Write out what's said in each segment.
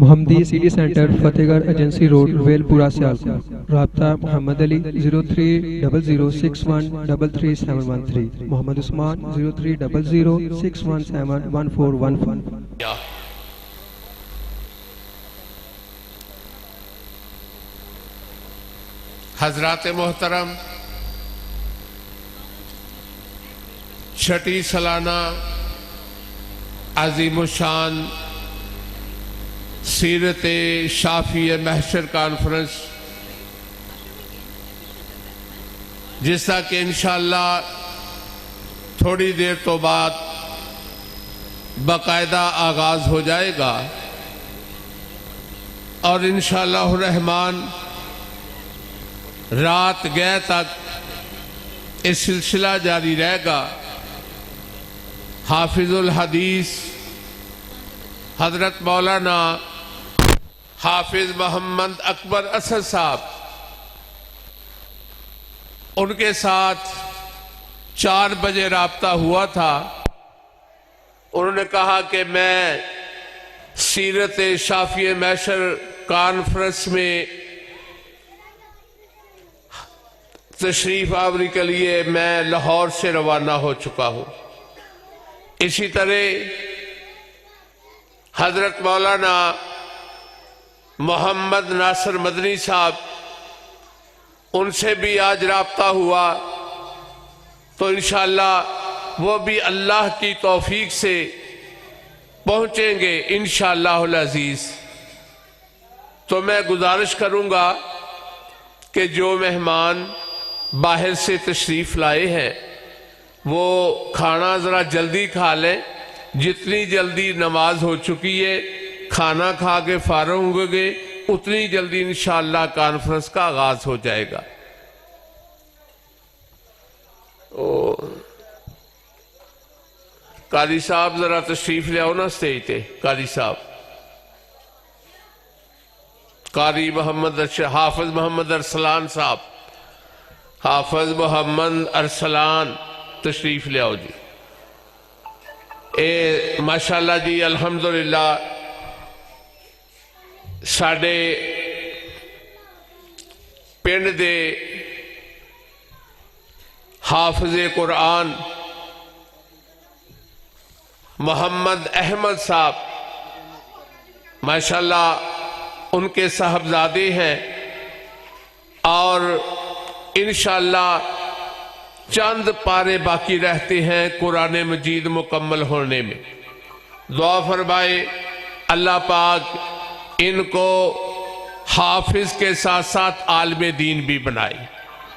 محمدی city centre فتح گڑھ agency road well پورہ سیالکوٹ. رابطہ محمد علی 030061337113. محمد عثمان 030061711415. حضرات محترم، چھٹی سالانہ عظیم الشان سیرت شافعی محشر کانفرنس، جس کا کہ انشاءاللہ تھوڑی دیر تو بعد باقاعدہ آغاز ہو جائے گا، اور انشاءاللہ الرحمن رات گئے تک یہ سلسلہ جاری رہے گا. حافظ الحدیث حضرت مولانا حافظ محمد اکبر اسد صاحب، ان کے ساتھ 4 بجے رابطہ ہوا تھا. انہوں نے کہا کہ میں سیرت شافعی محشر کانفرنس میں تشریف آوری کے لیے میں لاہور سے روانہ ہو چکا ہوں. اسی طرح حضرت مولانا محمد ناصر مدنی صاحب، ان سے بھی آج رابطہ ہوا، تو انشاءاللہ وہ بھی اللہ کی توفیق سے پہنچیں گے انشاءاللہ العزیز. تو میں گزارش کروں گا کہ جو مہمان باہر سے تشریف لائے ہیں وہ کھانا ذرا جلدی کھا لیں. جتنی جلدی نماز ہو چکی ہے، کھانا کھا کے فارغ ہوں گے، اتنی جلدی انشاءاللہ کانفرنس کا آغاز ہو جائے گا. قاری صاحب ذرا تشریف لے آؤ نا سٹیج تے. قاری صاحب، قاری محمد حافظ محمد ارسلان صاحب، حافظ محمد ارسلان تشریف لے آؤ جی. ماشاءاللہ جی، الحمدللہ ساڑھے پنڈ دے حافظ قرآن محمد احمد صاحب، ماشاءاللہ ان کے صاحبزادے ہیں، اور انشاءاللہ چند پارے باقی رہتے ہیں قرآن مجید مکمل ہونے میں. دعا فرمائے اللہ پاک ان کو حافظ کے ساتھ ساتھ عالم دین بھی بنائے.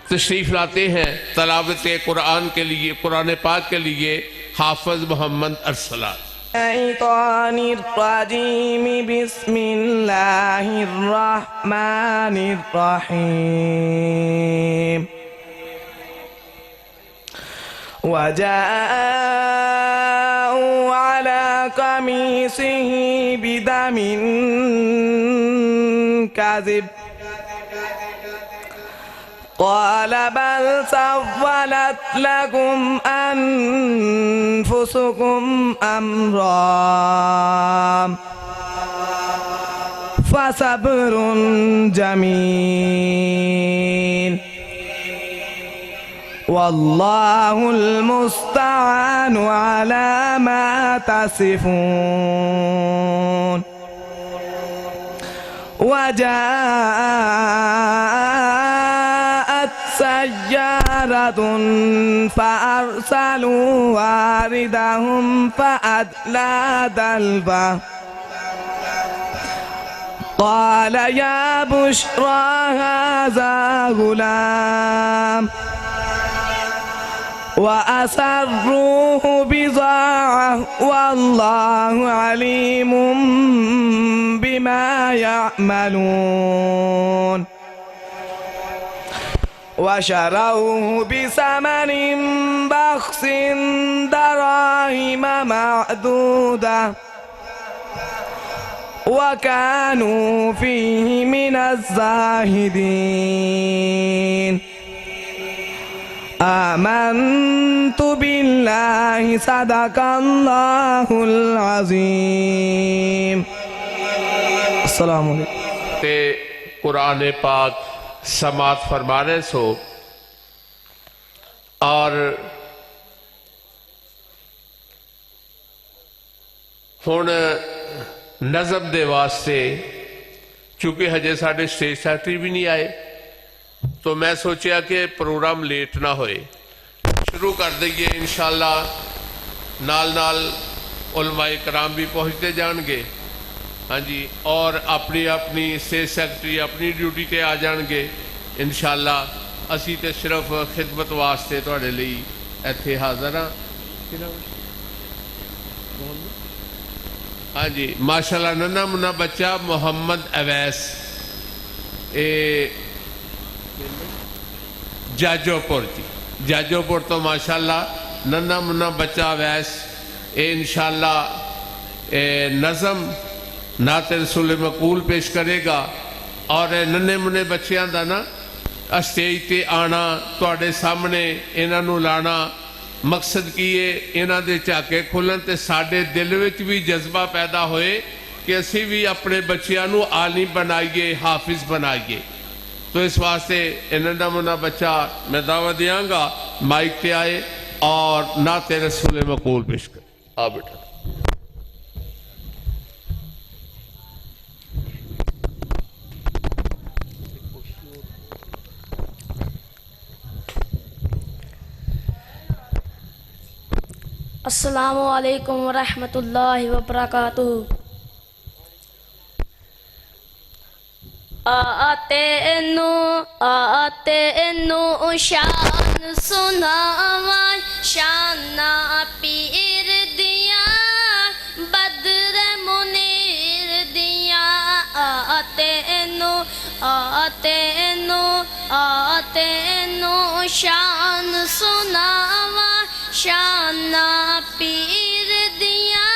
تشریف لاتے ہیں تلاوت قرآن کے لیے، قرآن پاک کے لیے حافظ محمد ارسلان. الشیطان الرجیم، بسم اللہ الرحمن الرحیم. وَجَاءُوا عَلَى قَمِيصِهِ بِدَمٍ كَذِبٍ قَالَ بَلْ سَوَّلَتْ لَكُمْ أَنفُسُكُمْ أَمْرًا فَصَبْرٌ جَمِيلٌ واللہ المستعان علی ما تصفون. وجاءت سیارة فأرسلوا واردهم فأدلى دلوه قال يا بشرى هذا غلام وَأَسَرُّوهُ بِضَاعَةً وَاللَّهُ عَلِيمٌ بِمَا يَعْمَلُونَ. وَشَرَوْهُ بِثَمَنٍ بَخْسٍ دَرَاهِمَ مَعْدُودَةٍ وَكَانُوا فِيهِ مِنَ الزَّاهِدِينَ. آمنت باللہ صدق اللہ العظیم. السلام علیکم. تے قرآن پاک سماعت فرمانے سو اور ہن نظم دے واسطے چونکہ ہجے ساڑھے اسٹیج سیکٹری بھی نہیں آئے تو میں سوچیا کہ پروگرام لیٹ نہ ہوئے شروع کر دئیے انشاءاللہ نال نال علماء کرام بھی پہنچتے جان گے ہاں جی اور اپنی اپنی اسٹیج سیکٹری اپنی ڈیوٹی تے آ جان گے انشاءاللہ اسی تے صرف خدمت واسطے تواڈے لئی ایتھے حاضر ہاں ہاں جی ماشاءاللہ ننا منا بچہ محمد اویس جاجو پور جی جاجو پور تو ماشاءاللہ ننا منا بچہ اویس انشاءاللہ نظم نعت رسول مقبول پیش کرے گا اور ننے منے بچیاں دا نا اسٹیج تے آنا تواڈے سامنے انہاں نوں لانا مقصد کیے انہاں دے چاکے کھلن تے ساڈے دل وچ بھی جذبہ پیدا ہوئے کہ اسی بھی اپنے بچیاں نوں عالم بنائیے حافظ بنائیے تو اس واسطے ننا منا بچہ میں دعوت دیاں گا مائک تے آئے اور نعت رسول مقبول پیش کرے آ بیٹا السلام علیکم ورحمۃ اللہ وبرکاتہ. آتے نو شان سناواں شان پیر دیا بدر منیر دیا آتے نو شان سناواں شان پیر دیا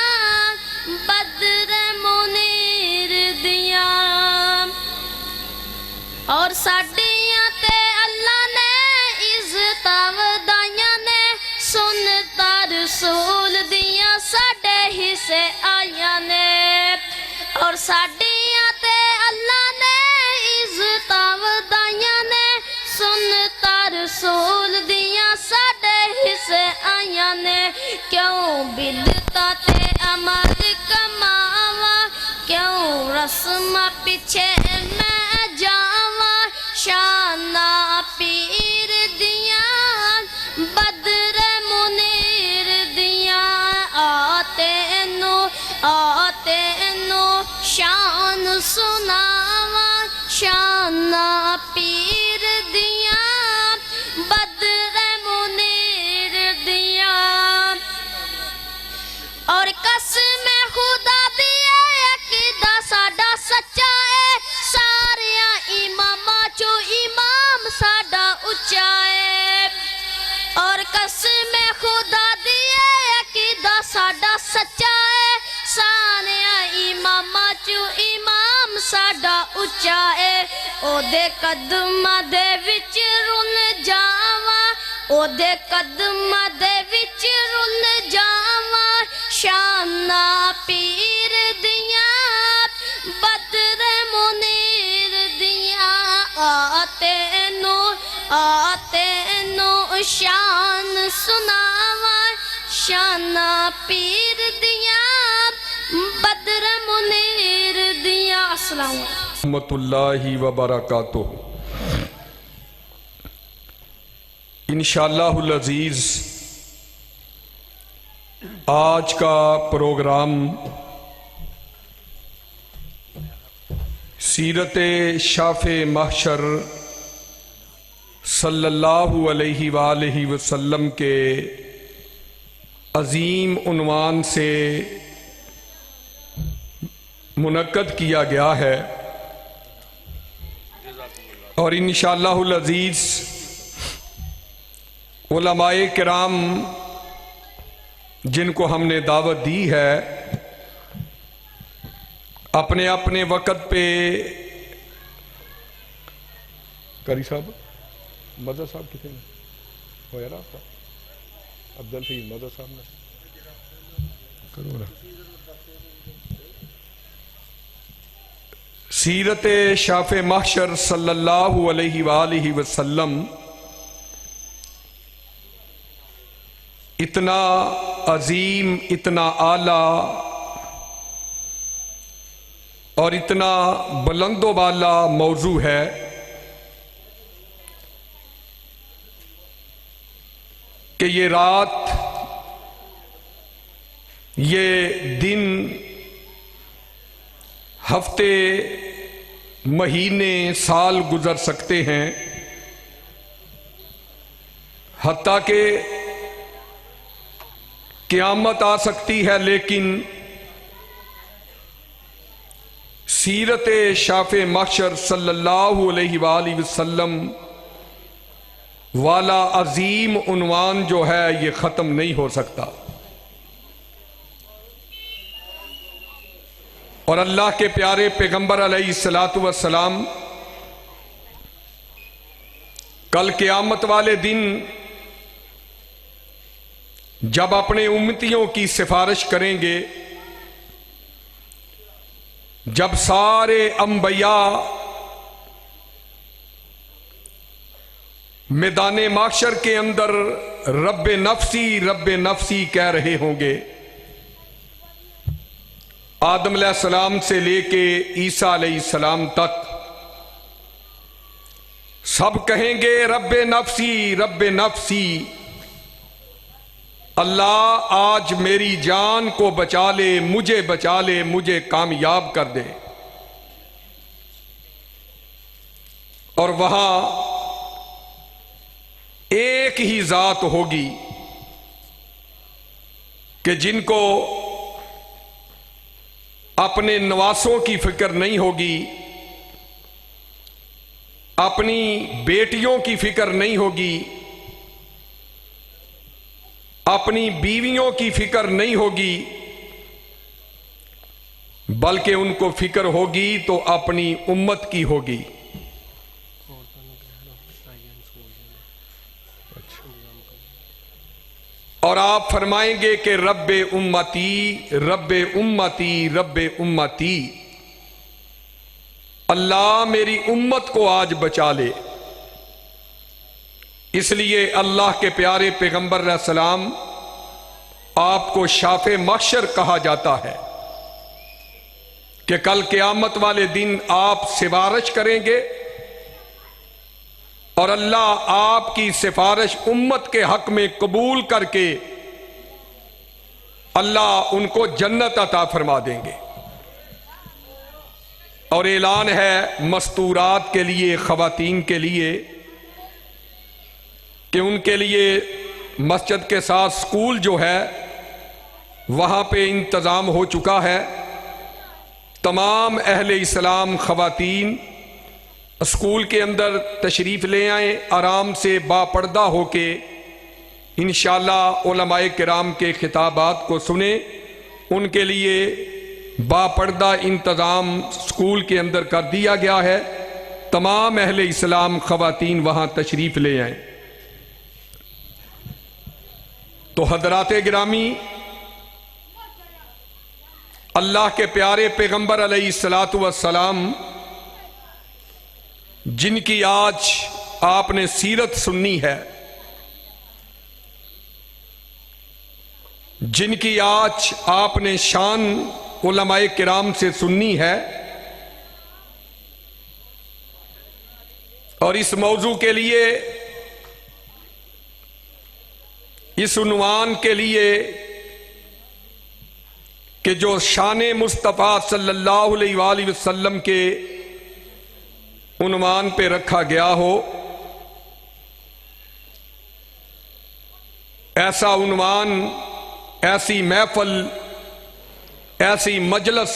بدر منیر دیا اور ساڈیاں تے اللہ نے عزت ودائیاں نے سنتا رسول دیا ساڈے حصے آئیاں نے اور ساڈیاں تے اللہ نے عزت ودائیاں نے سنتا رسول دیا ساڈے حصے آئیاں نے کیوں بدعتاں تے عمل کماواں کیوں رسم پیچھے میں جاواں شان پیر دیا بدر منیر دیا آتے نو شان سناواں شان پیر دیا بدر منیر دیا اور قسم خدا دیا ایک دا ساڈا سچا ہے ساریا اماماں چو امام ساڈا اچا ہے اور قسم خدا دیا ایک دا ساڈا سچا ہے ساریا اماماں چو امام ساڈا اچا ہے او دے قدماں دے وچ رل جاواں او دے قدماں دے وچ رل جاواں شان پیر دیا بدر منیر دیا آتے نو شان سناواں شان پیر دیا بدر منیر دیا. السلام علیکم رحمۃ اللہ وبرکاتہ. انشاءاللہ العزیز آج کا پروگرام سیرت شاف محشر صلی اللہ علیہ وآلہ وسلم کے عظیم عنوان سے منعقد کیا گیا ہے اور انشاءاللہ العزیز علماء کرام جن کو ہم نے دعوت دی ہے اپنے اپنے وقت پہ قاری صاحب مدر صاحب کتنے ہو یا رابطہ عبدالفیض مدر صاحب نے کرو نا سیرت شاف محشر صلی اللہ علیہ وآلہ وسلم اتنا عظیم، اتنا اعلیٰ اور اتنا بلند و بالا موضوع ہے کہ یہ رات، یہ دن، ہفتے، مہینے، سال گزر سکتے ہیں، حتیٰ کہ قیامت آ سکتی ہے، لیکن سیرت شاف محشر صلی اللہ علیہ وآلہ وسلم والا عظیم عنوان جو ہے یہ ختم نہیں ہو سکتا۔ اور اللہ کے پیارے پیغمبر علیہ السلام کل قیامت والے دن جب اپنے امتیوں کی سفارش کریں گے، جب سارے انبیاء میدان محشر کے اندر رب نفسی رب نفسی کہہ رہے ہوں گے، آدم علیہ السلام سے لے کے عیسیٰ علیہ السلام تک سب کہیں گے رب نفسی رب نفسی، اللہ آج میری جان کو بچا لے، مجھے بچا لے، مجھے کامیاب کر دے۔ اور وہاں ایک ہی ذات ہوگی کہ جن کو اپنے نواسوں کی فکر نہیں ہوگی، اپنی بیٹیوں کی فکر نہیں ہوگی، اپنی بیویوں کی فکر نہیں ہوگی، بلکہ ان کو فکر ہوگی تو اپنی امت کی ہوگی۔ اور آپ فرمائیں گے کہ رب امتی رب امتی رب امتی، اللہ میری امت کو آج بچا لے۔ اس لیے اللہ کے پیارے پیغمبر علیہ السلام آپ کو شاف محشر کہا جاتا ہے کہ کل قیامت والے دن آپ سفارش کریں گے اور اللہ آپ کی سفارش امت کے حق میں قبول کر کے اللہ ان کو جنت عطا فرما دیں گے۔ اور اعلان ہے مستورات کے لیے، خواتین کے لیے، کہ ان کے لیے مسجد کے ساتھ سکول جو ہے وہاں پہ انتظام ہو چکا ہے۔ تمام اہل اسلام خواتین اسکول کے اندر تشریف لے آئیں، آرام سے با پردہ ہو کے انشاءاللہ علماء کرام کے خطابات کو سنیں۔ ان کے لیے با پردہ انتظام اسکول کے اندر کر دیا گیا ہے، تمام اہل اسلام خواتین وہاں تشریف لے آئیں۔ تو حضرات گرامی، اللہ کے پیارے پیغمبر علیہ السلام جن کی آج آپ نے سیرت سننی ہے، جن کی آج آپ نے شان علماء کرام سے سننی ہے، اور اس موضوع کے لیے، اس عنوان کے لیے کہ جو شان مصطفیٰ صلی اللہ علیہ وآلہ وسلم کے عنوان پہ رکھا گیا ہو، ایسا عنوان، ایسی محفل، ایسی مجلس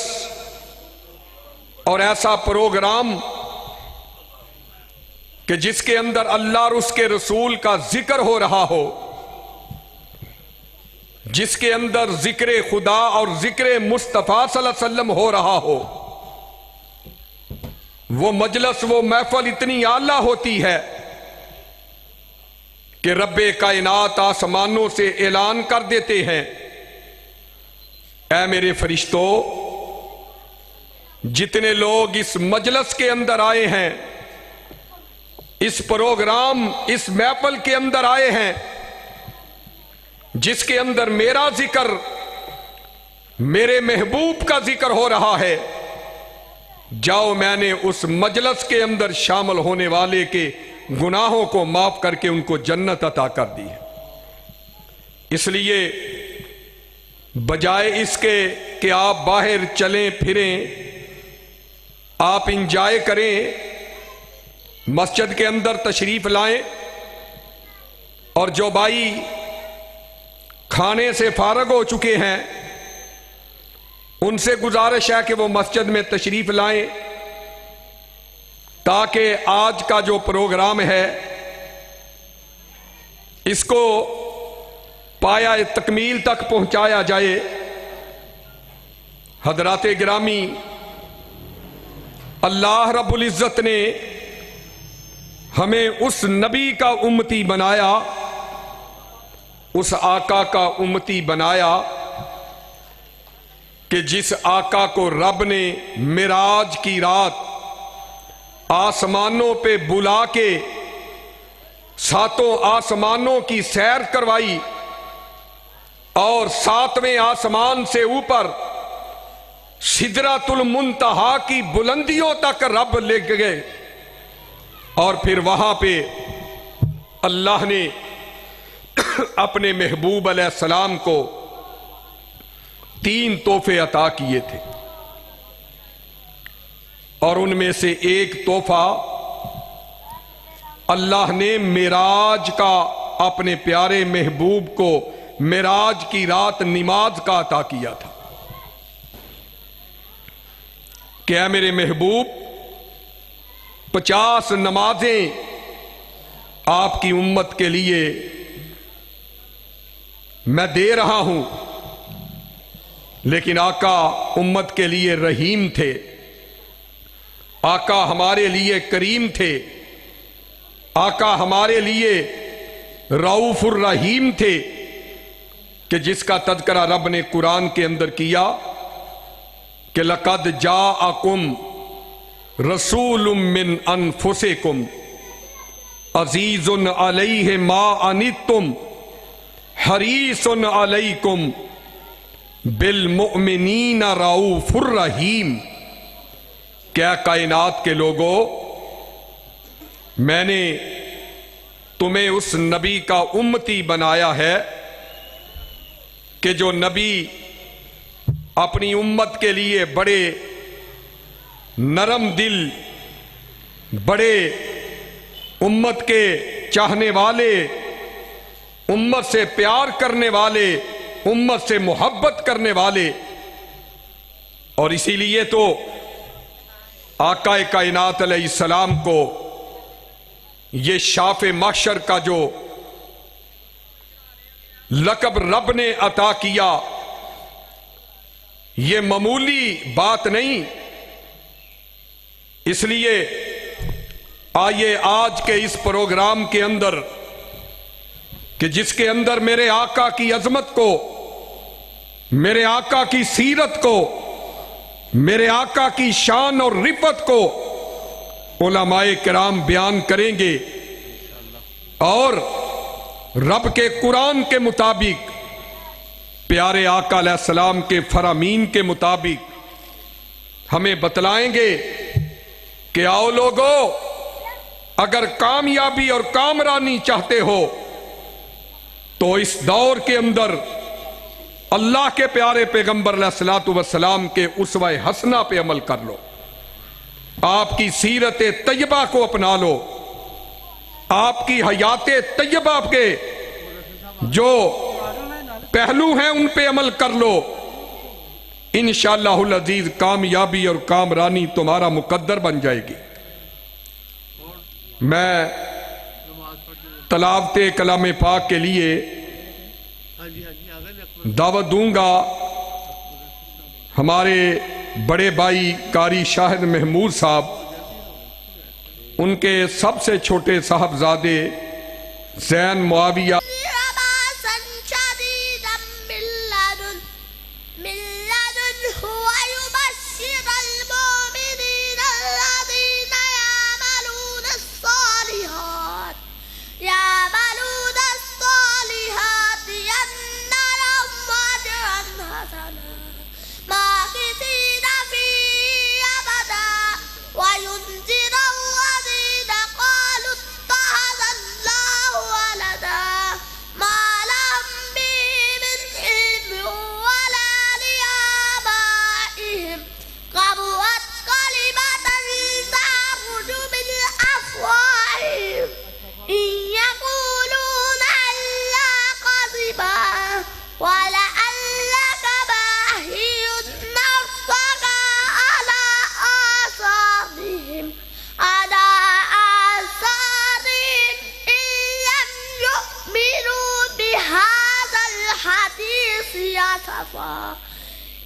اور ایسا پروگرام کہ جس کے اندر اللہ اور اس کے رسول کا ذکر ہو رہا ہو، جس کے اندر ذکر خدا اور ذکر مصطفیٰ صلی اللہ علیہ وسلم ہو رہا ہو، وہ مجلس، وہ محفل اتنی اعلیٰ ہوتی ہے کہ رب کائنات آسمانوں سے اعلان کر دیتے ہیں، اے میرے فرشتوں، جتنے لوگ اس مجلس کے اندر آئے ہیں، اس پروگرام، اس محفل کے اندر آئے ہیں، جس کے اندر میرا ذکر، میرے محبوب کا ذکر ہو رہا ہے، جاؤ میں نے اس مجلس کے اندر شامل ہونے والے کے گناہوں کو معاف کر کے ان کو جنت عطا کر دی ہے۔ اس لیے بجائے اس کے کہ آپ باہر چلیں پھریں، آپ انجوائے کریں، مسجد کے اندر تشریف لائیں، اور جو بھائی کھانے سے فارغ ہو چکے ہیں ان سے گزارش ہے کہ وہ مسجد میں تشریف لائیں، تاکہ آج کا جو پروگرام ہے اس کو پایہ تکمیل تک پہنچایا جائے۔ حضرات گرامی، اللہ رب العزت نے ہمیں اس نبی کا امتی بنایا، اس آقا کا امتی بنایا کہ جس آقا کو رب نے معراج کی رات آسمانوں پہ بلا کے ساتوں آسمانوں کی سیر کروائی، اور ساتویں آسمان سے اوپر سدرۃ المنتہا کی بلندیوں تک رب لے گئے، اور پھر وہاں پہ اللہ نے اپنے محبوب علیہ السلام کو 3 تحفے عطا کیے تھے، اور ان میں سے ایک تحفہ اللہ نے معراج کا اپنے پیارے محبوب کو معراج کی رات نماز کا عطا کیا تھا کہ اے میرے محبوب 50 نمازیں آپ کی امت کے لیے میں دے رہا ہوں، لیکن آقا امت کے لیے رحیم تھے، آقا ہمارے لیے کریم تھے، آقا ہمارے لیے رؤوف الرحیم تھے، کہ جس کا تذکرہ رب نے قرآن کے اندر کیا کہ لَقَدْ جَاءَكُمْ رَسُولٌ مِّنْ أَنفُسِكُمْ عَزِيزٌ عَلَيْهِ مَا عَنِتُّمْ حَرِيصٌ عَلَيْكُمْ بِالْمُؤْمِنِينَ رَؤُوفٌ الرَّحِيمٌ۔ کیا کائنات کے لوگوں، میں نے تمہیں اس نبی کا امتی بنایا ہے کہ جو نبی اپنی امت کے لیے بڑے نرم دل، بڑے امت کے چاہنے والے، امت سے پیار کرنے والے، امت سے محبت کرنے والے، اور اسی لیے تو آقا کائنات علیہ السلام کو یہ شاف محشر کا جو لقب رب نے عطا کیا، یہ معمولی بات نہیں۔ اس لیے آئیے آج کے اس پروگرام کے اندر، کہ جس کے اندر میرے آقا کی عظمت کو، میرے آقا کی سیرت کو، میرے آقا کی شان اور رفعت کو علماء کرام بیان کریں گے، اور رب کے قرآن کے مطابق، پیارے آقا علیہ السلام کے فرامین کے مطابق ہمیں بتلائیں گے کہ آؤ لوگو، اگر کامیابی اور کامرانی چاہتے ہو تو اس دور کے اندر اللہ کے پیارے پیغمبر علیہ الصلوۃ والسلام کے اسوہ حسنہ پہ عمل کر لو، آپ کی سیرت طیبہ کو اپنا لو، آپ کی حیات طیبہ کے جو پہلو ہیں ان پہ عمل کر لو، انشاءاللہ العزیز کامیابی اور کامرانی تمہارا مقدر بن جائے گی۔ میں تلاوت کلام پاک کے لیے دعوت دوں گا ہمارے بڑے بھائی قاری شاہد محمود صاحب، ان کے سب سے چھوٹے صاحبزادے زین معاویہ من لدنه ويبشر المؤمنين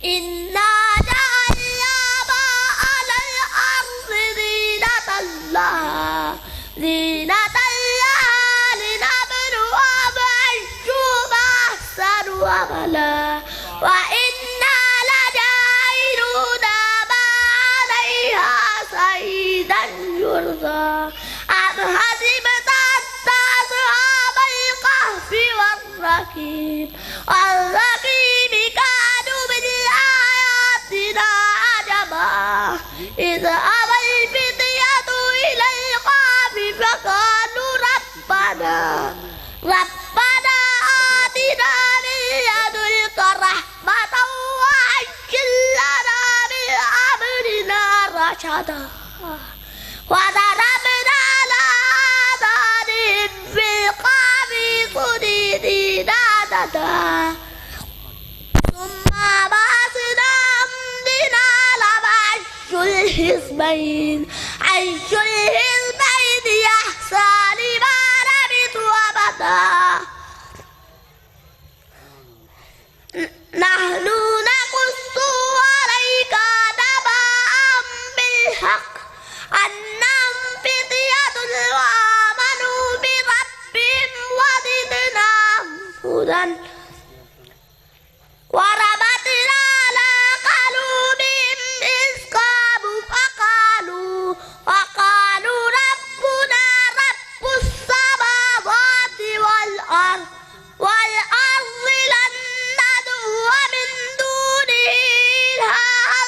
إنا جعلنا ما على الأرض زينة لها لنبلوهم أيهم أحسن عملا وإنا لجاعلون ما عليها صعيدا جرزا أم حسبت أن أصحاب الكهف والرقيم كانوا بآياتنا عجبا إذ أوى الفتية إلى الكهف فقالوا ربنا آتنا من لدنك رحمة وهيئ لنا من أمرنا رشدا وضربنا على آذانهم في الكهف سنين عددا ثم بعثناهم لنعلم الحزبين أحصى لما لبثوا أمدا نحن نقص عليك نبأهم بالحق أنهم فتية آمنوا بربهم وزدناهم هدى وربطنا على قلوبهم إذ قاموا وقالوا ربنا رب السماوات والأرض لن ندعو من دونه إلها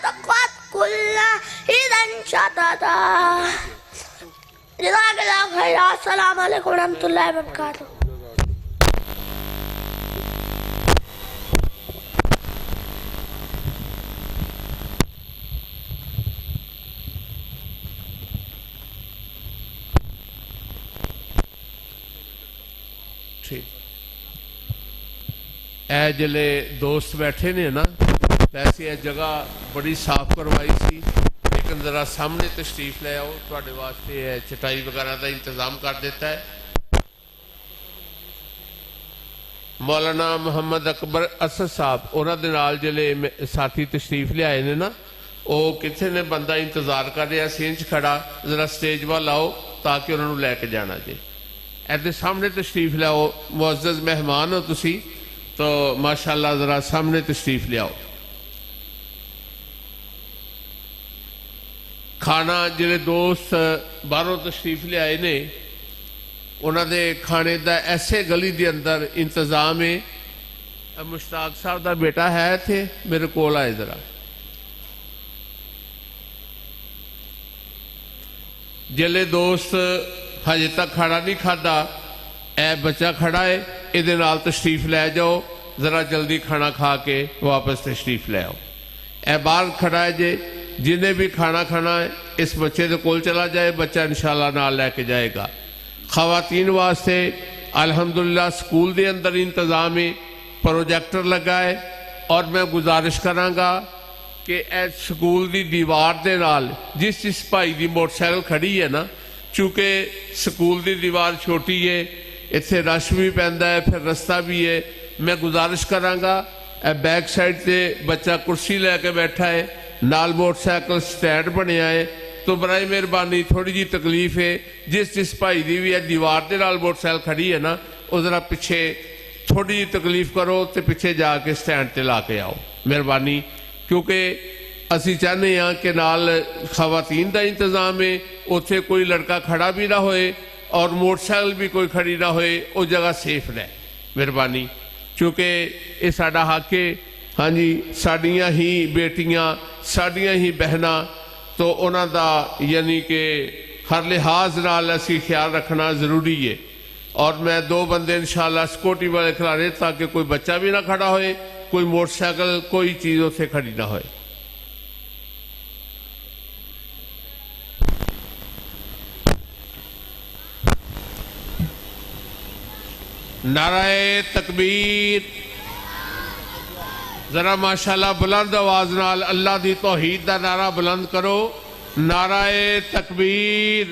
لقد قلنا إذا شططا جزاك الله خيرا السلام عليكم ورحمة الله وبركاته اے جلے دوست بیٹھے نے نا ایسی یہ جگہ بڑی صاف کروائی سی لیکن ذرا سامنے تشریف لے آؤ تواڈے واسطے چٹائی وغیرہ دا انتظام کر دیتا ہے مولانا محمد اکبر اسد صاحب انہاں دے نال جلے ساتھی تشریف لے آئے نے نا وہ کتنے نے بندہ انتظار کر رہا سینچ کھڑا ذرا سٹیج وال آؤ تاکہ انہوں نے لے کے جانا جی ایسے سامنے تشریف لے آؤ معزز مہمان ہو تسی تو ماشاءاللہ ذرا سامنے تشریف لے آؤ کھانا جڑے دوست باہروں تشریف لے آئے نے انہوں دے کھانے دا ایسے گلی دے اندر انتظام ہے مشتاق صاحب دا بیٹا ہے تھے میرے کول آئے ذرا جلے دوست ہجے تک کھانا نہیں کھادا اے بچہ کھڑا ہے ادھے نال تشریف لے جاؤ ذرا جلدی کھانا کھا کے واپس تشریف لے آؤ اے باہر کھڑا ہے جے جنہیں بھی کھانا کھانا ہے اس بچے دے کول چلا جائے بچہ انشاءاللہ نال لے کے جائے گا خواتین واسطے الحمدللہ سکول دے اندر انتظام ہے پروجیکٹر لگا ہے اور میں گزارش کراں گا کہ اے سکول دی دیوار دے نال جس بھائی دی موٹر سائیکل کھڑی ہے نا چونکہ سکول دی دیوار چھوٹی ہے اتنے رش بھی پیندا ہے پھر رستہ بھی ہے میں گزارش کراں گا اے بیک سائڈ تے بچہ کرسی لے کے بیٹھا ہے نال موٹر سائیکل سٹینڈ بنیا ہے تو برائے مہربانی تھوڑی جی تکلیف ہے جس بھائی دی بھی ہے دیوار دے نال موٹر سائیکل کھڑی ہے نا وہ ذرا پیچھے تھوڑی جی تکلیف کرو تے پیچھے جا کے سٹینڈ تے لا کے آؤ مہربانی کیونکہ اسی چاہنے ہیں کہ نال خواتین دا انتظام ہے اتنے کوئی لڑکا کھڑا بھی نہ ہوئے اور موٹر سائیکل بھی کوئی کھڑی نہ ہوئے وہ جگہ سیف رہے مہربانی چونکہ یہ ساڈا حق ہے ہاں جی ساڈیاں ہی بیٹیاں ساڈیاں ہی بہناں تو انہاں دا یعنی کہ ہر لحاظ نال اسی خیال رکھنا ضروری ہے اور میں دو بندے انشاءاللہ سکوٹی والے کھلا رہے تاکہ کوئی بچہ بھی نہ کھڑا ہوئے کوئی موٹر سائیکل کوئی چیز اسے کھڑی نہ ہوئے نعرہ تکبیر ذرا ماشاءاللہ بلند آواز نال اللہ دی توحید دا نعرہ بلند کرو نعرہ تکبیر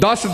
10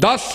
10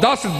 10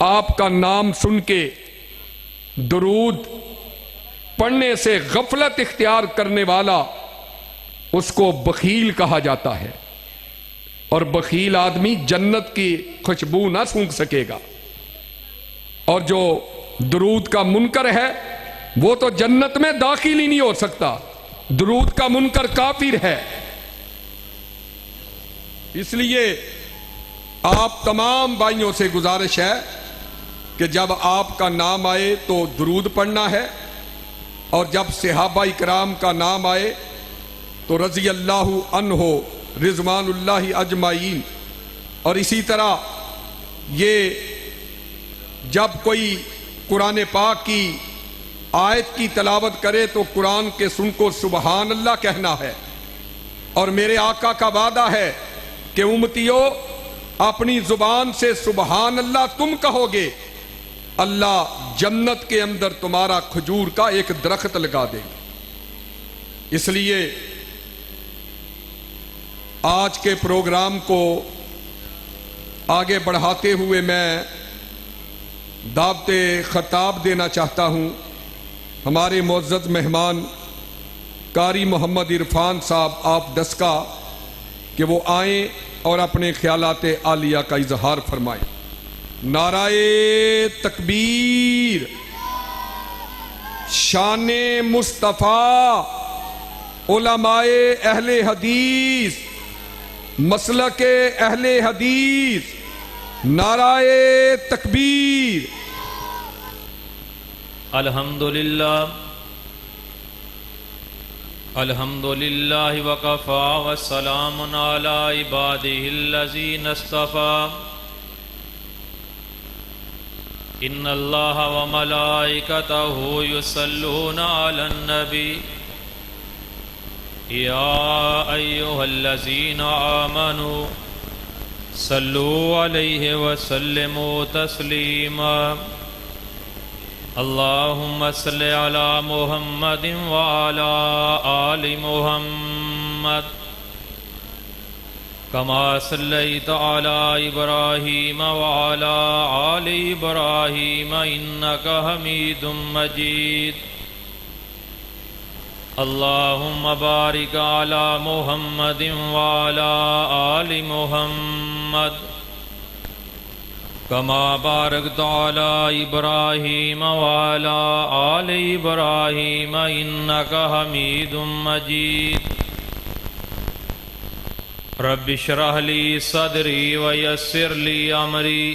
آپ کا نام سن کے درود پڑھنے سے غفلت اختیار کرنے والا اس کو بخیل کہا جاتا ہے، اور بخیل آدمی جنت کی خوشبو نہ سونگھ سکے گا، اور جو درود کا منکر ہے وہ تو جنت میں داخل ہی نہیں ہو سکتا۔ درود کا منکر کافر ہے۔ اس لیے آپ تمام بھائیوں سے گزارش ہے کہ جب آپ کا نام آئے تو درود پڑھنا ہے، اور جب صحابہ کرام کا نام آئے تو رضی اللہ عنہ رضوان اللہ اجمعین، اور اسی طرح یہ جب کوئی قرآن پاک کی آیت کی تلاوت کرے تو قرآن کے سن کو سبحان اللہ کہنا ہے۔ اور میرے آقا کا وعدہ ہے کہ امتیو اپنی زبان سے سبحان اللہ تم کہو گے، اللہ جنت کے اندر تمہارا کھجور کا ایک درخت لگا دے گا۔ اس لیے آج کے پروگرام کو آگے بڑھاتے ہوئے میں دعوت خطاب دینا چاہتا ہوں ہمارے معزز مہمان قاری محمد عرفان صاحب آپ ڈسکا کہ وہ آئیں اور اپنے خیالات عالیہ کا اظہار فرمائیں۔ نعرہ تکبیر، شان مصطفیٰ، علماء اہل حدیث، مسلک اہل حدیث، نعرہ تکبیر۔ الحمدللہ وکفا والسلام علی عبادہ الذین اصطفیٰ۔ ان اللہ وملائکتہ یصلون علی النبی یا ایہا الذین آمنوا صلوا علیہ وسلموا تسلیما۔ اللہم صل علی محمد وعلی آل محمد کما صلیت علی ابراہیم وعلی آل ابراہیم انک حمید مجید۔ اللہم بارک علی محمد وعلی آل محمد کما بارکت علی ابراہیم وعلی آل ابراہیم انک حمید مجید۔ رب اشرح لی صدری ویسر لی امری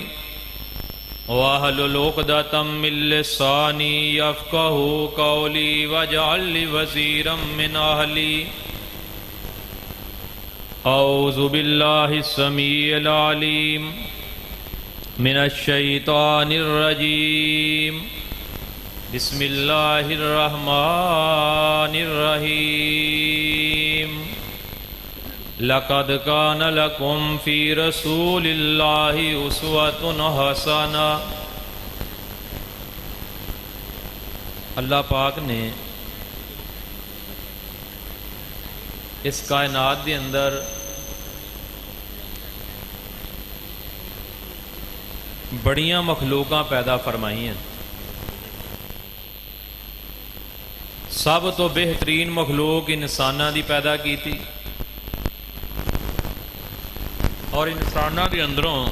واحلل عقدۃ من لسانی یفقہوا قولی واجعل لی وزیرا من اہلی۔ اعوذ باللہ السمیع العلیم من الشیطان الرجیم۔ بسم اللہ الرحمن الرحیم۔ لقد کان لکم فی رسول اللہ اسوۃ حسنہ۔ اللہ پاک نے اس کائنات کے اندر بڑیاں مخلوقاں پیدا فرمائی ہیں۔ سب تو بہترین مخلوق انساناں دی پیدا کی تھی، اور انساناں دے اندروں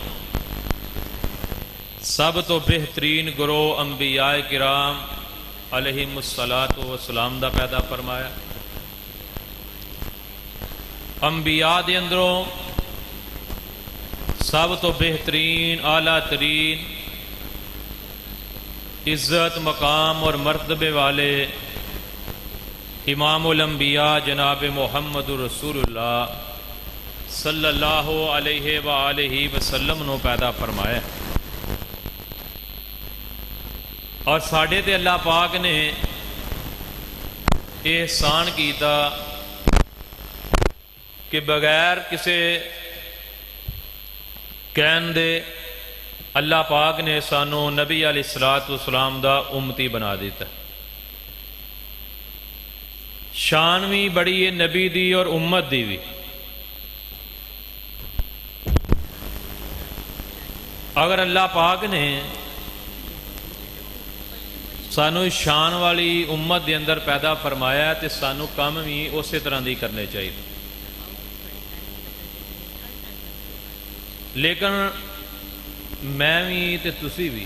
سب تو بہترین گروہ انبیاء کرام علیہم الصلاۃ والسلام دا پیدا فرمایا۔ انبیاء دے اندروں سب تو بہترین اعلیٰ ترین عزت مقام اور مرتبے والے امام الانبیاء جناب محمد رسول اللہ صلی اللہ علیہ وآلہ وسلم نو پیدا فرمایا، اور ساڈے تے اللہ پاک نے احسان کیتا کہ بغیر کسے کہن دے اللہ پاک نے سانو نبی علیہ الصلوۃ والسلام دا امتی بنا دیتا۔ شان بھی بڑی ہے نبی دی اور امت دی بھی۔ ਅਗਰ ਅੱਲਾਹ ਪਾਕ ਨੇ ਸਾਨੂੰ ਸ਼ਾਨ ਵਾਲੀ ਉਮਤ ਦੇ ਅੰਦਰ ਪੈਦਾ ਫਰਮਾਇਆ ਤੇ ਸਾਨੂੰ ਕੰਮ ਵੀ ਉਸੇ ਤਰ੍ਹਾਂ ਦੇ ਕਰਨੇ ਚਾਹੀਦੇ। ਲੇਕਿਨ ਮੈਂ ਵੀ ਤੇ ਤੁਸੀਂ ਵੀ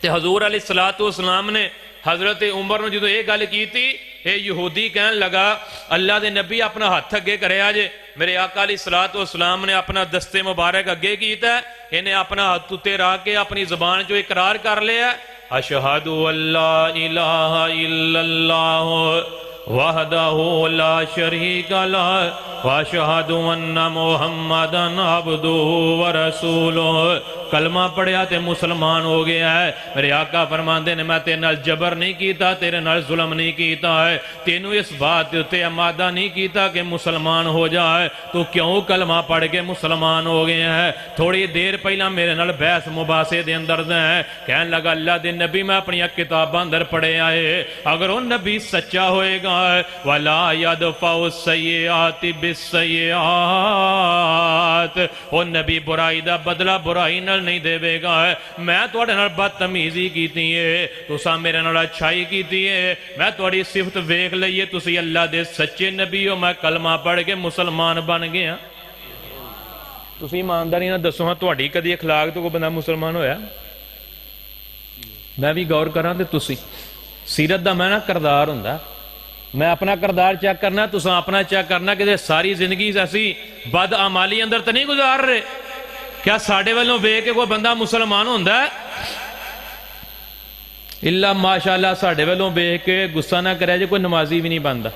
تے حضور علیہ الصلوۃ والسلام نے حضرت عمر نے جدو یہ گل کی تھی، اے یہودی کہن لگا اللہ دے نبی اپنا ہاتھ اگے کریا جے، میرے آقا علیہ الصلوۃ والسلام نے اپنا دستے مبارک اگے کیتا ہے، انہیں اپنا ہاتھ تے رکھ کے اپنی زبان جو اقرار کر لیا، اشہد ان لا الہ الا اللہ وحدہ لا شریک لہ واشہد ان محمدا عبدہ ورسولہ۔ کلمہ پڑھیا تے مسلمان ہو گیا ہے۔ میرے آقا فرماندے نے میں تیرے نال جبر نہیں کیتا، تیرے نال ظلم نہیں کیتا ہے، تینوں اس بات تے آمادہ نہیں کیتا کہ مسلمان ہو جائے، تو کیوں کلمہ پڑھ کے مسلمان ہو گیا ہے؟ تھوڑی دیر پہلا میرے نال بحث مباحثے دے اندر ہے، کہنے لگا اللہ دے نبی میں اپنی کتاباں اندر پڑھے آئے، اگر وہ نبی سچا ہوئے گا وَلَا يَدْفَعُ السَّيِّئَاتِ بِالسَّيِّئَاتِ، وہ نبی برائی دا بدلہ برائی نال نہیں دے بے گا، میں توڑے نال بدتمیزی کیتی ہے، تسا میرے نال اچھائی کیتی ہے، میں توڑی صفت ویکھ لئیے تسی اللہ دے سچے نبی ہو، میں کلمہ پڑھ کے مسلمان بن گیا۔ تسی ایمانداری نہ دسو ہاں توڑی کدی اخلاق تو کو بندہ مسلمان ہویا؟ میں بھی غور کراں تے تسی سیرت دا میں نہ کردار ہوندا، میں اپنا کردار چیک کرنا، تسا اپنا چیک کرنا کہ ساری زندگی ایسی بد اعمالی اندر تو نہیں گزار رہے؟ کیا ساڑھے والوں وے کے کوئی بندہ مسلمان ہوندہ ہے؟ اللہ ماشاءاللہ ساڑھے والوں وے کے گسہ نہ کرے جے کوئی نمازی بھی نہیں بندہ،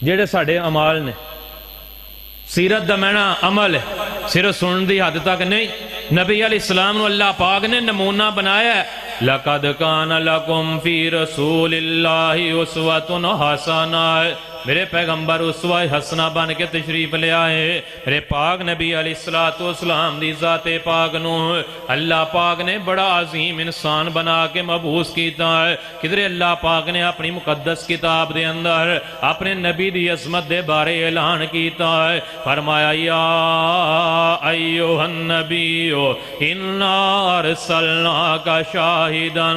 جیڑے ساڑھے عمال نے سیرت دا میں نا عمل ہے، صرف سنن دی حد تک نہیں۔ نبی علیہ السلام نے اللہ پاک نے نمونہ بنایا ہے، لَقَدْ كَانَ لَكُمْ فِي رَسُولِ اللَّهِ أُسْوَةٌ حَسَنَةٌ، میرے پیغمبر اسوہ حسنہ بن کے تشریف لے آئے، میرے پاک نبی علیہ السلام دی ذات پاک نو اللہ پاک نے بڑا عظیم انسان بنا کے مبعوث کیتا ہے۔ کدھر اللہ پاک نے اپنی مقدس کتاب دے اندر اپنے نبی دی عظمت دے بارے اعلان کیتا ہے، فرمایا یا ایوہ النبی انا ارسلناک شاہدا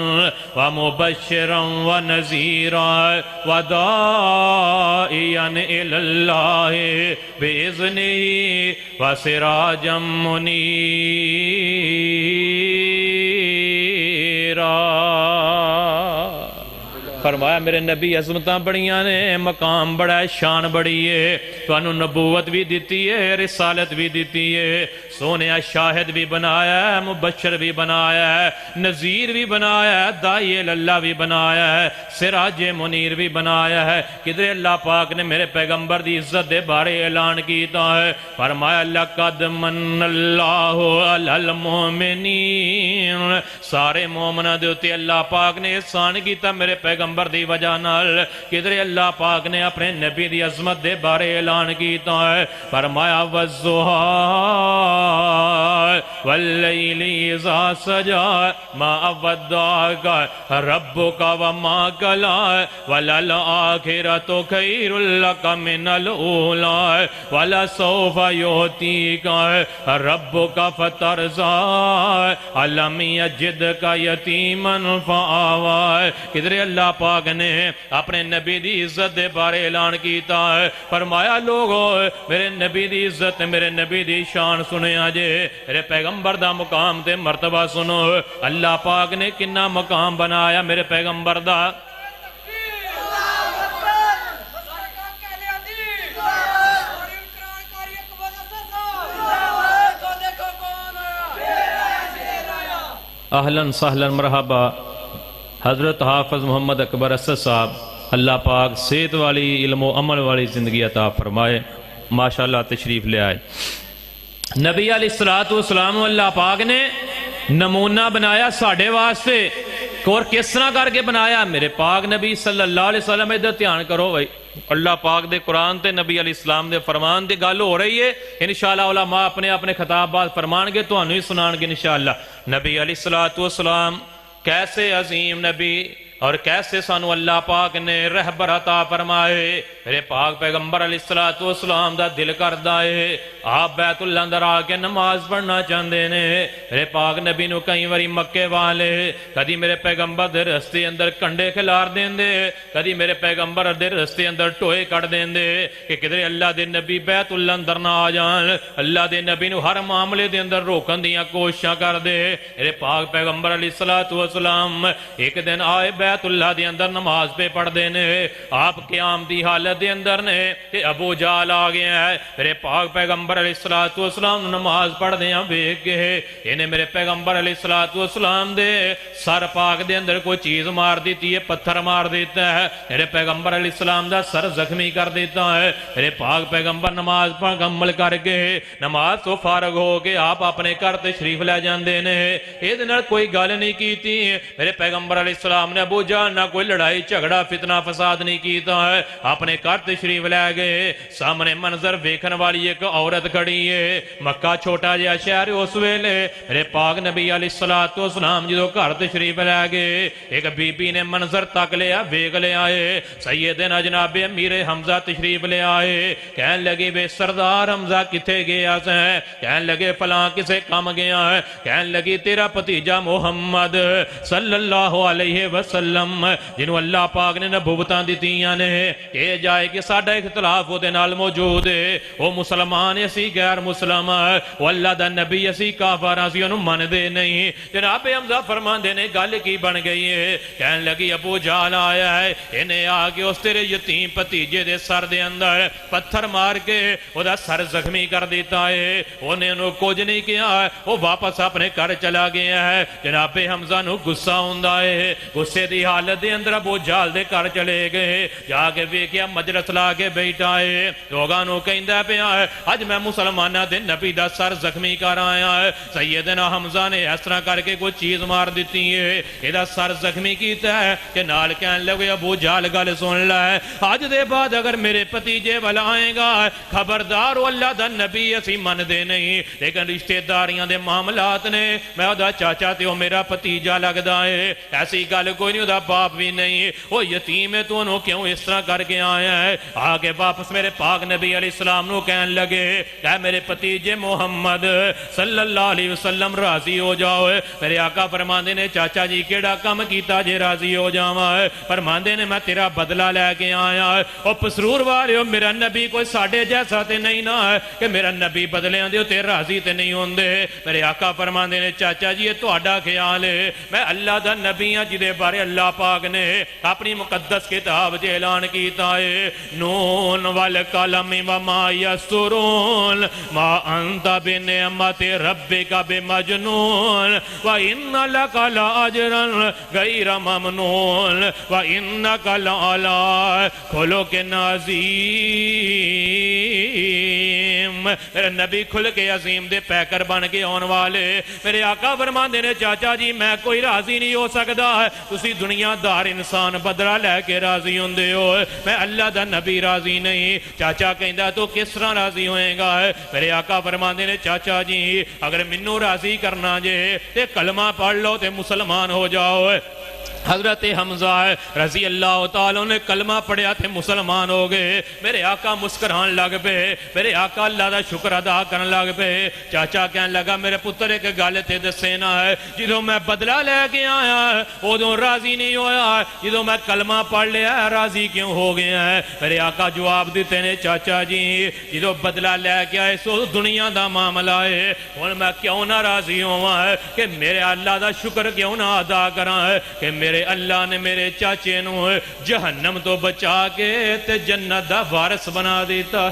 ومبشرا ونذیرا وداعیا الی اللہ بإذنہ وسراجا منیرا۔ فرمایا میرے نبی عظمتاں بڑیاں نے، مقام بڑا ہے، شان بڑی ہے، تو انہوں نبوت بھی دیتی ہے، رسالت بھی دیتی ہے، سونے شاہد بھی بنایا ہے، مبشر بھی بنایا ہے، نذیر بھی بنایا ہے، داعی اللہ بھی بنایا ہے، سراج منیر بھی بنایا ہے۔ کدھر اللہ پاک نے میرے پیغمبر دی عزت دے بارے اعلان کیتا ہے، فرمایا لَقَدْ مَنَّ اللَّهُ عَلَى الْمُؤْمِنِينَ، سارے مومنہ دے ہوتے اللہ پاک نے احسان کیتا میرے پیغمبر دی وجہ نال۔ کدھر اللہ پاک نے اپنے نبی دی عظمت دے بارے اعلان کیتا ہے، فرمایا وَالضُّحَىٰ وَاللَّيْلِ اِذَا سَجَىٰ مَا وَدَّعَكَ رَبُّكَ وَمَا قَلَىٰ وَلَلْآخِرَةُ خَيْرٌ لَكَ مِنَ الْأُولَىٰ وَلَسَوْفَ يُعْطِيكَ رَبُّكَ فَتَرْضَىٰ أَلَمْ يَجِدْكَ يَتِيمًا فَآوَىٰ۔ کدھر اللہ پاک نے اپنے نبی دی عزت دے بارے اعلان کیتا ہے، فرمایا لوگو میرے نبی دی عزت میرے نبی دی شان سنے آجے، میرے پیغمبر دا مقام تے مرتبہ سنو، اللہ پاک نے کنا مقام بنایا میرے پیغمبر دا۔ اہلاً سہلاً مرحبا حضرت حافظ محمد اکبر اسد صاحب، اللہ پاک صحت والی علم و عمل والی زندگی عطا فرمائے، ماشاءاللہ تشریف لے آئے۔ نبی علیہ السلام اللہ پاک نے نمونہ بنایا ساڑھے واسطے، اور کس طرح کر کے بنایا؟ میرے پاک نبی صلی اللہ علیہ وسلم ادھر دھیان کرو بھائی، اللہ پاک دے قرآن تے نبی علیہ السلام دے فرمان دے گل ہو رہی ہے، انشاءاللہ علماء اپنے اپنے خطابات فرمان گے تو انہوں ہی سنان گے انشاءاللہ۔ نبی علیہ السلام کیسے عظیم نبی، اور کیسے سانو اللہ پاک نے رہبر عطا فرمائے. میرے پاک پیغمبر علیہ الصلوۃ والسلام دا دل کردا ہے آپ بیت اللہ اندر آ کے نماز پڑھنا چاہندے نے. میرے پاک نبی نو کئی واری مکے والے کدی میرے پیغمبر دے رستے اندر کنڈے کھلار دیندے, کدی میرے پیغمبر دے رستے اندر ٹوئے کٹ دیندے کہ کدھر اللہ دے نبی بیت اللہ اندر نہ آ جان. اللہ دے نبی نو ہر معاملے دے اندر روکن دیاں کوششاں کر دے. میرے پاک پیغمبر علیہ الصلوۃ والسلام ایک دن آئے بیت اللہ دے اندر نماز پہ پڑھ دینے. آپ قیام دی حالت دے اندر نے کہ ابو جہل آ گیا ہے. میرے پاک پیغمبر علیہ الصلوۃ والسلام نماز پڑھ دیاں ویکھ کے انہیں میرے پیغمبر علیہ الصلوۃ والسلام دے سر پاک دے اندر کوئی چیز مار دیتی ہے, پتھر مار دیتا ہے. میرے پیغمبر علیہ السلام دا سر زخمی کر دیتا ہے. میرے پاک پیغمبر نماز مکمل کر کے نماز تو فارغ ہو کے آپ اپنے گھر تشریف لے جاندے نے. یہ کوئی گل نہیں کیتی. میرے پیغمبر علیہ السلام نے ابو جہل نہ کوئی لڑائی جھگڑا فتنہ فساد نہیں کیتا ہے. اپنے گھر تشریف لے گئے. سامنے منظر ویکھن والی ایک عورت کھڑی ہے. مکہ چھوٹا جہا شہر اس ویلے میرے پاک نبی علیہ الصلوۃ والسلام جدوں گھر تشریف لے گئے ایک بی بی نے منظر تک لیا ویکھ لیا ہے. سیدنا جناب امیر حمزہ تشریف لے آئے. کہن لگی بے سردار حمزہ کتے گیا ہے؟ کہن لگے فلاں کسے کام گیا ہے. کہن لگی تیرا بھتیجا محمد صلی اللہ علیہ وسلم جنہوں اللہ پاک نے نبوتاں دتیاں نے کہ جائے کہ ساڈا اختلاف وہ دے نال موجود ہے. وہ مسلمان اسی غیر مسلم, وہ اللہ دا نبی اسی کافر اسی انہوں من دے نہیں. جناب حمزہ فرماندے نے گل کی بن گئی ہے. کہن لگی ابو جہل آیا ہے, انہیں آ کے اس تیرے یتیم بھتیجے دے سر دے اندر پتھر مار کے وہ دا سر زخمی کر دیتا ہے. انہیں انہوں کچھ نہیں کیا, وہ واپس اپنے گھر چلا گیا ہے. جناب حمزہ نو غصہ ہوندا ہے. غصے دی حالت دے اندر ابو جہل دے گھر چلے گئے. جا کے ویکھیا مجلس لا کے بیٹھا ہے. لوگاں نو کہندا پیا ہے اج میں مسلماناں دے نبی دا سر زخمی کر آیا ہے. سیدنا حمزہ نے اس طرح کر کے کوئی چیز مار دیتی ہے, یہ سر زخمی کیتا ہے کہ نال کہن لگے ابو جہل گل سن لے, اج دے بعد اگر میرے بھتیجے ول آئے گا خبردار اللہ دا نبی اسی من دے نہیں, لیکن رشتہ داریاں دے معاملات نے میں دا چاچا تے او میرا بھتیجا لگدا ہے. ایسی گل کوئی نہیں, دا باپ بھی نہیں, وہ یتیم ہے تو انہوں کیوں اس طرح کر کے آیا ہے. آگے واپس میرے پاک نبی علیہ السلام نو کہن لگے کہ میرے بھتیجے محمد صلی اللہ علیہ وسلم راضی ہو جاؤ. میرے آقا فرماندے نے چاچا جی کیڑا کم کیتا جے راضی ہو جاواں؟ فرماندے نے میں تیرا بدلہ لے کے آیا. او پسرور والے میرا نبی کوئی ساڈے جیسا تے نہیں نہ ہے کہ میرا نبی بدلیاں دے تے راضی تے نہیں ہوندے. میرے آقا فرماندے نے چاچا جی یہ تہاڈا خیال ہے, میں اللہ دا نبی ہاں جدے بارے اللہ پاک نے اپنی مقدس کتاب چ اعلان کیتا ہے نون والقلم وما یسطرون ما انت بنعمت ربک بمجنون وان لک لاجرا غیر ممنون وانک لعلی خلق عظیم. میرے نبی کھل کے عظیم دے پیکر بن کے آن والے. میرے آقا فرماندے نے چاچا جی میں کوئی راضی نہیں ہو سکدا ہے, تسی دنیا دار انسان بدلہ لے کے راضی ہوندے ہو, میں اللہ دا نبی راضی نہیں. چاچا کہندا تو کس طرح راضی ہوئے گا؟ میرے آقا فرماندے نے چاچا جی اگر منو راضی کرنا جے تے کلمہ پڑھ لو تے مسلمان ہو جاؤ. حضرت حمزہ رضی اللہ تعالیٰ نے کلمہ پڑھیا تھے مسلمان ہو گئے. میرے آقا مسکران لگ پے, میرے آقا اللہ دا شکر ادا کرن لگ پے. چاچا کہنے لگا میرے پتر ایک گل تے دسے نا ہے, جدوں میں بدلہ لے کے آیا ادوں راضی نہیں ہویا, جدوں میں کلمہ پڑھ لیا راضی کیوں ہو گیا ہے؟ میرے آقا جواب دیتے نے چاچا جی جدوں بدلہ لے کے آئے سو دنیا دا معاملہ ہے, ہن میں کیوں نہ راضی ہوا کہ میرے اللہ دا شکر کیوں نہ ادا کراں کہ میرے اللہ نے میرے چاچے نو جہنم تو بچا کے تے جنت دا وارث بنا دیتا.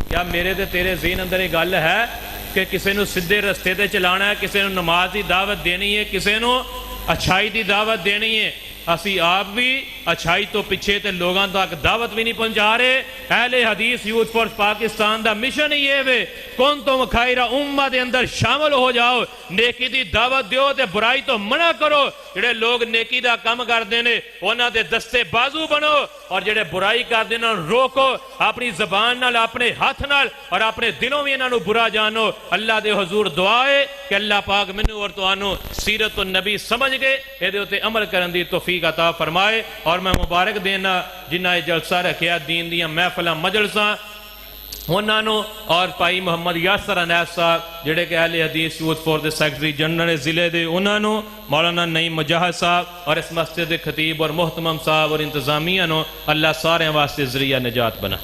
کیا میرے تے تیرے ذہن اندر یہ گل ہے کہ کسے نو سدھے رستے تے چلانا ہے, کسے نو نماز دی دعوت دینی ہے, کسے نو اچھائی دی دعوت دینی ہے؟ اسی آپ بھی اچھائی تو پیچھے تے لوگاں تک دعوت بھی نہیں پہنچا رہے. اہل حدیث یوتھ فور پاکستان دا مشن ہی یہ وے کون تم خیر امہ دے اندر شامل ہو جاؤ, نیکی دی دعوت دیو تے برائی تو منع کرو. جڑے لوگ نیکی دا کم کر دینے انہاں دے دستے بازو بنو, اور جڑے برائی کر دینا روکو اپنی زبان نال, اپنے ہاتھ نال, اور اپنے دلوں میں انہاں نو برا جانو. اللہ دے حضور دعا ہے کہ اللہ پاک منو اور تانوں سیرت النبی سمجھ گئے اے دے تے عمل کرن دی توفیق توفیق عطا فرمائے. اور میں مبارک دینا جنہاں جلسہ رکھیا دین دیاں محفلاں مجلساں انہاں نو اور بھائی محمد یاسر انیس صاحب جڑے کہ اہل حدیث یوتھ فور دے سیکرٹری جنرل ضلع دے انہاں نو مولانا نعیم مجاہد صاحب اور اس مسجد دے خطیب اور محتمم صاحب اور انتظامیہ نو اللہ سارے واسطے ذریعہ نجات بنا.